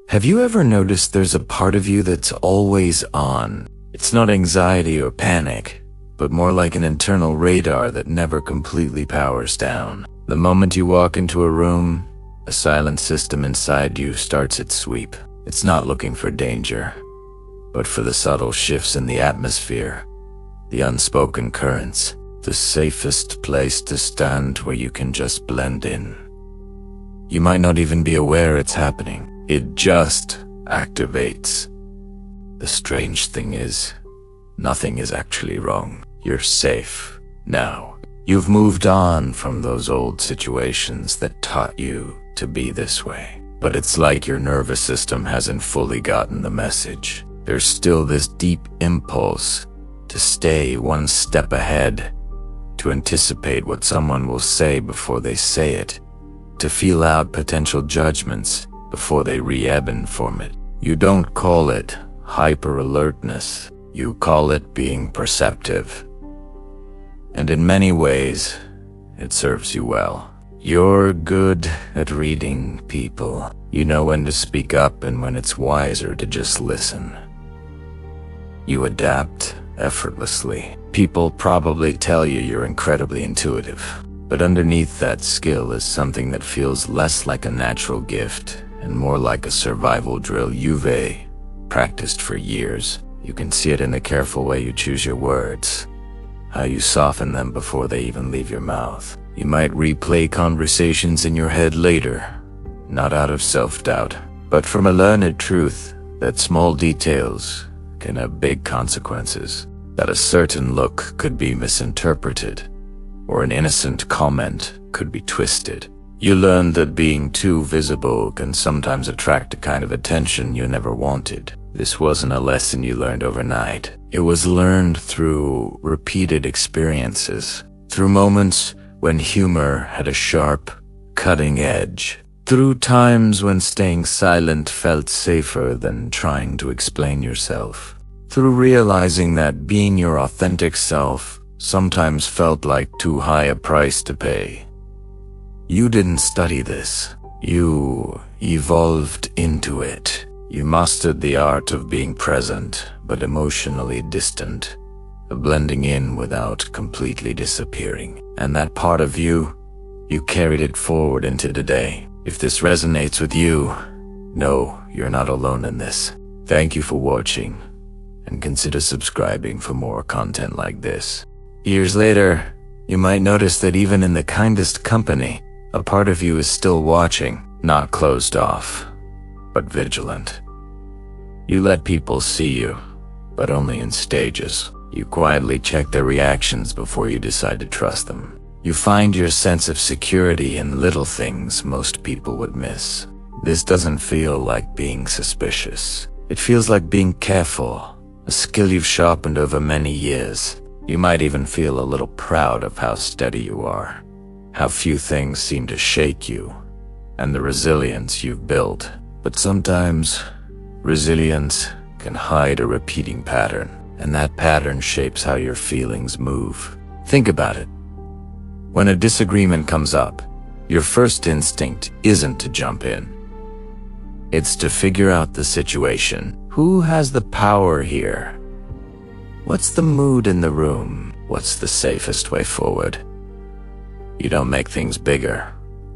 Have you ever noticed there's a part of you that's always on? It's not anxiety or panic, but more like an internal radar that never completely powers down. The moment you walk into a room, a silent system inside you starts its sweep. It's not looking for danger, but for the subtle shifts in the atmosphere, the unspoken currents, the safest place to stand where you can just blend in. You might not even be aware it's happening. It just activates. The strange thing is, nothing is actually wrong. You're safe now. You've moved on from those old situations that taught you to be this way. But it's like your nervous system hasn't fully gotten the message. There's still this deep impulse to stay one step ahead, to anticipate what someone will say before they say it, to feel out potential judgments before they re-ebb and form it. You don't call it hyper-alertness. You call it being perceptive. And in many ways, it serves you well. You're good at reading people. You know when to speak up and when it's wiser to just listen. You adapt effortlessly. People probably tell you you're incredibly intuitive, but underneath that skill is something that feels less like a natural gift and more like a survival drill you've practiced for years. You can see it in the careful way you choose your words, how you soften them before they even leave your mouth. You might replay conversations in your head later, not out of self-doubt, but from a learned truth that small details can have big consequences, that a certain look could be misinterpreted, or an innocent comment could be twisted. You learn that being too visible can sometimes attract a kind of attention you never wanted. This wasn't a lesson you learned overnight. It was learned through repeated experiences, through moments when humor had a sharp, cutting edge, through times when staying silent felt safer than trying to explain yourself, through realizing that being your authentic self sometimes felt like too high a price to pay. You didn't study this. You evolved into it. You mastered the art of being present, but emotionally distant, of blending in without completely disappearing. And that part of you carried it forward into today. If this resonates with you, know you're not alone in this. Thank you for watching, and consider subscribing for more content like this. Years later, you might notice that even in the kindest company, a part of you is still watching, not closed off, but vigilant. You let people see you, but only in stages. You quietly check their reactions before you decide to trust them. You find your sense of security in little things most people would miss. This doesn't feel like being suspicious. It feels like being careful, a skill you've sharpened over many years. You might even feel a little proud of how steady you are, how few things seem to shake you, and the resilience you've built. But sometimes, resilience can hide a repeating pattern, and that pattern shapes how your feelings move. Think about it. When a disagreement comes up, your first instinct isn't to jump in. It's to figure out the situation. Who has the power here? What's the mood in the room? What's the safest way forward? You don't make things bigger.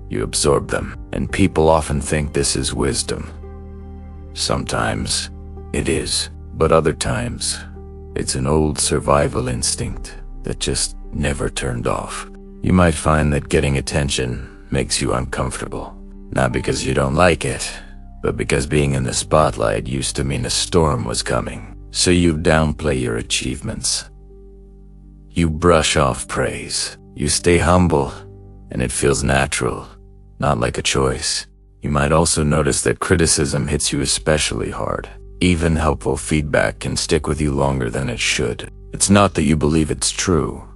You absorb them. And people often think this is wisdom. Sometimes it is, but other times it's an old survival instinct that just never turned off. You might find that getting attention makes you uncomfortable, not because you don't like it, but because being in the spotlight used to mean a storm was coming. So you downplay your achievements. You brush off praise. You stay humble, and it feels natural, not like a choice. You might also notice that criticism hits you especially hard. Even helpful feedback can stick with you longer than it should. It's not that you believe it's true,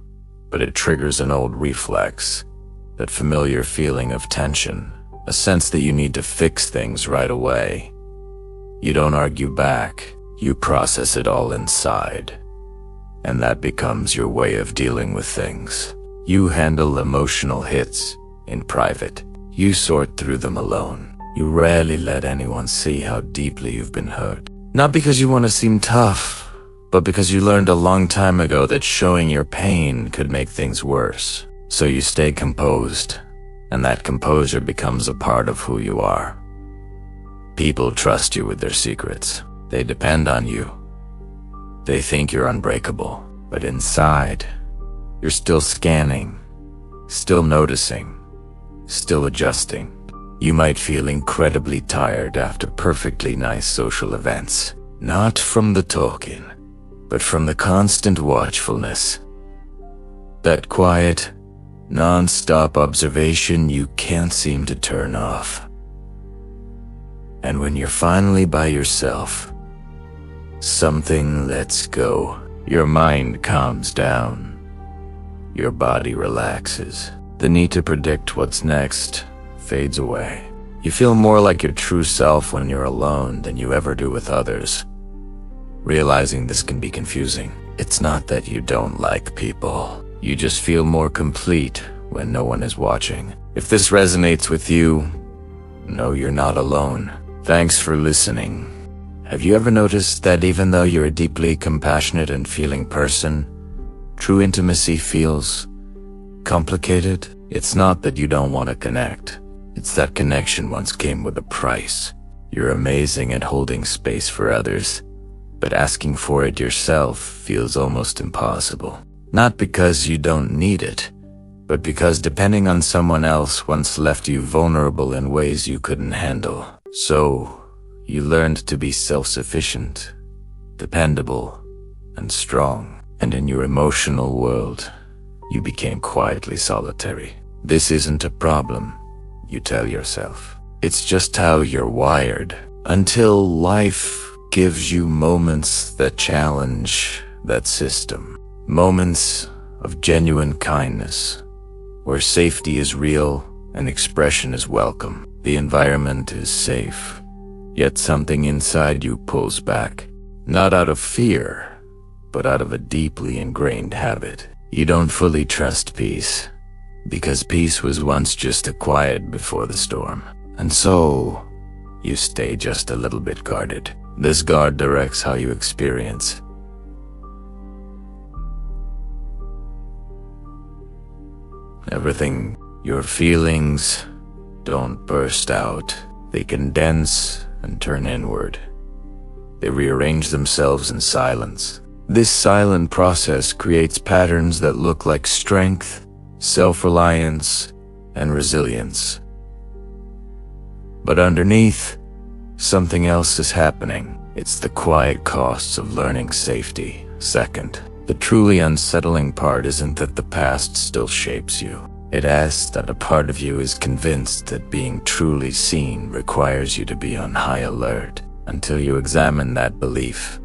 but it triggers an old reflex, that familiar feeling of tension, a sense that you need to fix things right away. You don't argue back. You process it all inside, and that becomes your way of dealing with things. You handle emotional hits in private. You sort through them alone. You rarely let anyone see how deeply you've been hurt. Not because you want to seem tough, but because you learned a long time ago that showing your pain could make things worse. So you stay composed, and that composure becomes a part of who you are. People trust you with their secrets. They depend on you. They think you're unbreakable, but inside, you're still scanning, still noticing, still adjusting. You might feel incredibly tired after perfectly nice social events, not from the talking, but from the constant watchfulness. That quiet, non-stop observation you can't seem to turn off. And when you're finally by yourself, something lets go. Your mind calms down. Your body relaxes. The need to predict what's next fades away. You feel more like your true self when you're alone than you ever do with others. Realizing this can be confusing. It's not that you don't like people. You just feel more complete when no one is watching. If this resonates with you, know you're not alone. Thanks for listening. Have you ever noticed that even though you're a deeply compassionate and feeling person, true intimacy feels complicated? It's not that you don't want to connect. It's that connection once came with a price. You're amazing at holding space for others, but asking for it yourself feels almost impossible. Not because you don't need it, but because depending on someone else once left you vulnerable in ways you couldn't handle. So, you learned to be self-sufficient, dependable, and strong. And in your emotional world, you became quietly solitary. This isn't a problem, you tell yourself. It's just how you're wired. Until life gives you moments that challenge that system. Moments of genuine kindness, where safety is real and expression is welcome. The environment is safe, yet something inside you pulls back. Not out of fear, but out of a deeply ingrained habit. You don't fully trust peace, because peace was once just a quiet before the storm. And so, you stay just a little bit guarded. This guard directs how you experience. Everything, your feelings, don't burst out. They condense and turn inward. They rearrange themselves in silence. This silent process creates patterns that look like strength, self-reliance, and resilience. But underneath, something else is happening. It's the quiet costs of learning safety. Second, the truly unsettling part isn't that the past still shapes you. It asks that a part of you is convinced that being truly seen requires you to be on high alert. Until you examine that belief,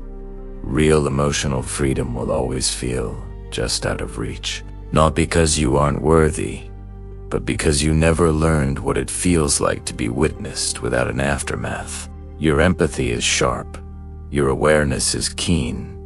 real emotional freedom will always feel just out of reach. Not because you aren't worthy, but because you never learned what it feels like to be witnessed without an aftermath. Your empathy is sharp, your awareness is keen,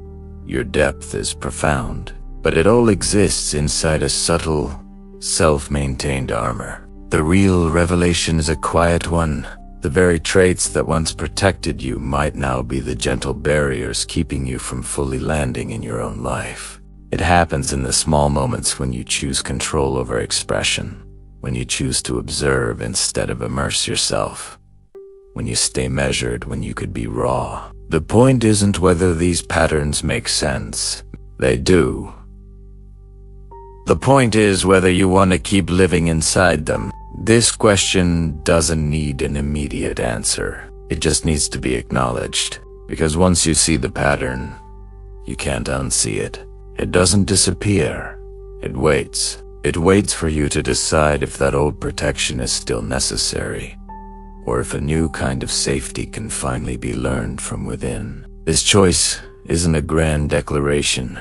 your depth is profound, but it all exists inside a subtle, self-maintained armor. The real revelation is a quiet one. The very traits that once protected you might now be the gentle barriers keeping you from fully landing in your own life. It happens in the small moments when you choose control over expression, when you choose to observe instead of immerse yourself, when you stay measured when you could be raw. The point isn't whether these patterns make sense. They do. The point is whether you want to keep living inside them. This question doesn't need an immediate answer. It just needs to be acknowledged. Because once you see the pattern, you can't unsee it. It doesn't disappear. It waits. It waits for you to decide if that old protection is still necessary, or if a new kind of safety can finally be learned from within. This choice isn't a grand declaration.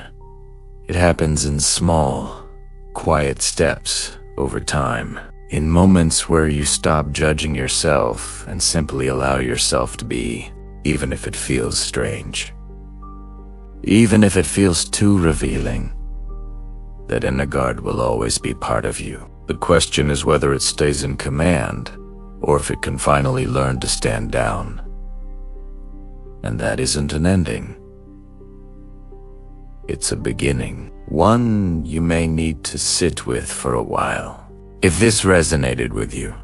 It happens in small, quiet steps over time. In moments where you stop judging yourself and simply allow yourself to be, even if it feels strange. Even if it feels too revealing. That inner guard will always be part of you. The question is whether it stays in command, or if it can finally learn to stand down. And that isn't an ending. It's a beginning, one you may need to sit with for a while. If this resonated with you,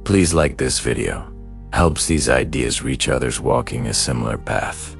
please like this video. Helps these ideas reach others walking a similar path.